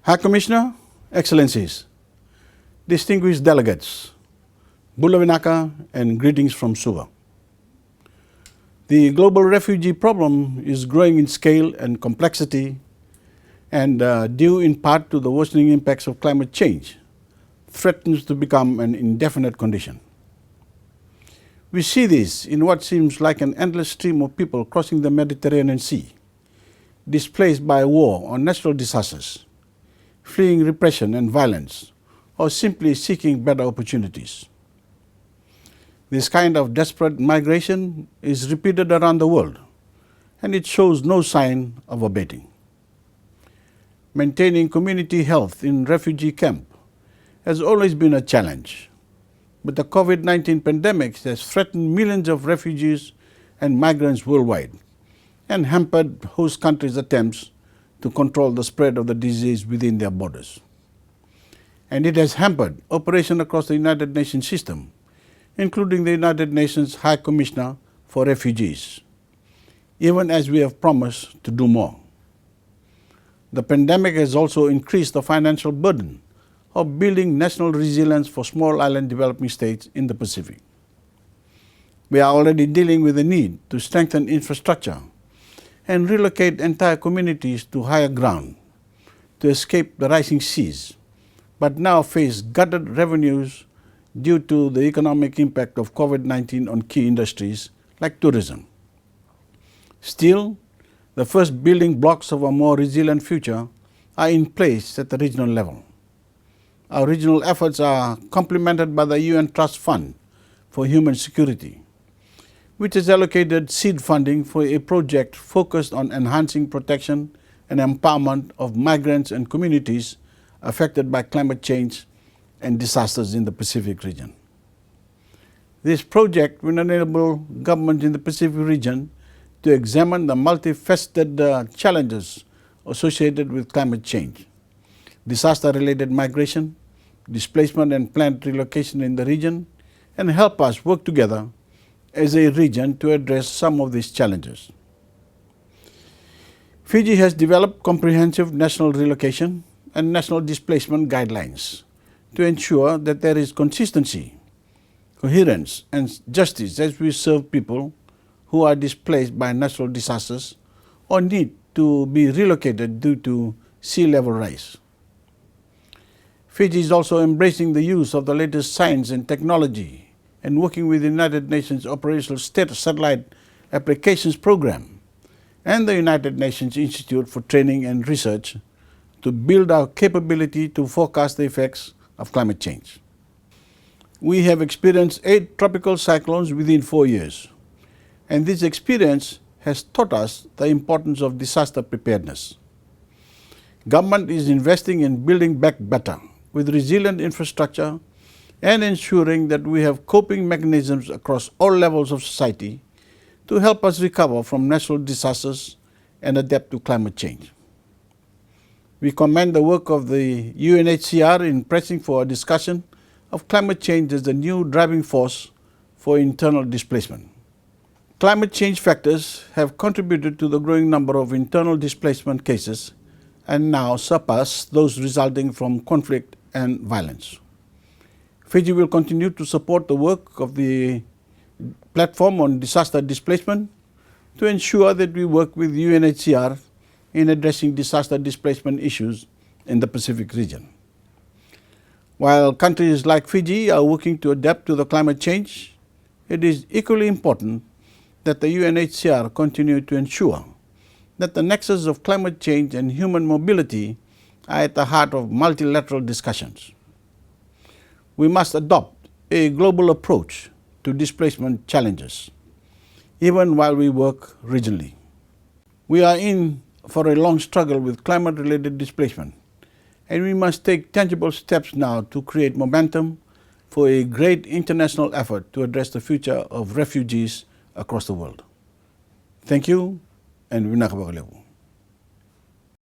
High Commissioner, Excellencies, distinguished delegates, Bula Vinaka and greetings from Suva. The global refugee problem is growing in scale and complexity and due in part to the worsening impacts of climate change, threatens to become an indefinite condition. We see this in what seems like an endless stream of people crossing the Mediterranean Sea, displaced by war or natural disasters, fleeing repression and violence, or simply seeking better opportunities. This kind of desperate migration is repeated around the world, and it shows no sign of abating. Maintaining community health in refugee camp has always been a challenge, but the COVID-19 pandemic has threatened millions of refugees and migrants worldwide and hampered host countries' attempts to control the spread of the disease within their borders. And it has hampered operation across the United Nations system, including the United Nations High Commissioner for Refugees, even as we have promised to do more. The pandemic has also increased the financial burden of building national resilience for small island developing states in the Pacific. We are already dealing with the need to strengthen infrastructure and relocate entire communities to higher ground to escape the rising seas, but now face gutted revenues due to the economic impact of COVID-19 on key industries like tourism. Still, the first building blocks of a more resilient future are in place at the regional level. Our regional efforts are complemented by the UN Trust Fund for Human Security, which has allocated seed funding for a project focused on enhancing protection and empowerment of migrants and communities affected by climate change and disasters in the Pacific region. This project will enable governments in the Pacific region to examine the multifaceted challenges associated with climate change, disaster-related migration, displacement and planned relocation in the region, and help us work together as a region to address some of these challenges. Fiji has developed comprehensive national relocation and national displacement guidelines to ensure that there is consistency, coherence, and justice as we serve people who are displaced by natural disasters or need to be relocated due to sea level rise. Fiji is also embracing the use of the latest science and technology and working with the United Nations Operational Satellite Applications Program and the United Nations Institute for Training and Research to build our capability to forecast the effects of climate change. We have experienced 8 tropical cyclones within 4 years, and this experience has taught us the importance of disaster preparedness. Government is investing in building back better with resilient infrastructure and ensuring that we have coping mechanisms across all levels of society to help us recover from natural disasters and adapt to climate change. We commend the work of the UNHCR in pressing for a discussion of climate change as the new driving force for internal displacement. Climate change factors have contributed to the growing number of internal displacement cases and now surpass those resulting from conflict and violence. Fiji will continue to support the work of the Platform on Disaster Displacement to ensure that we work with UNHCR in addressing disaster displacement issues in the Pacific region. While countries like Fiji are working to adapt to the climate change, it is equally important that the UNHCR continue to ensure that the nexus of climate change and human mobility are at the heart of multilateral discussions. We must adopt a global approach to displacement challenges, even while we work regionally. We are in for a long struggle with climate-related displacement, and we must take tangible steps now to create momentum for a great international effort to address the future of refugees across the world. Thank you, and vinaka.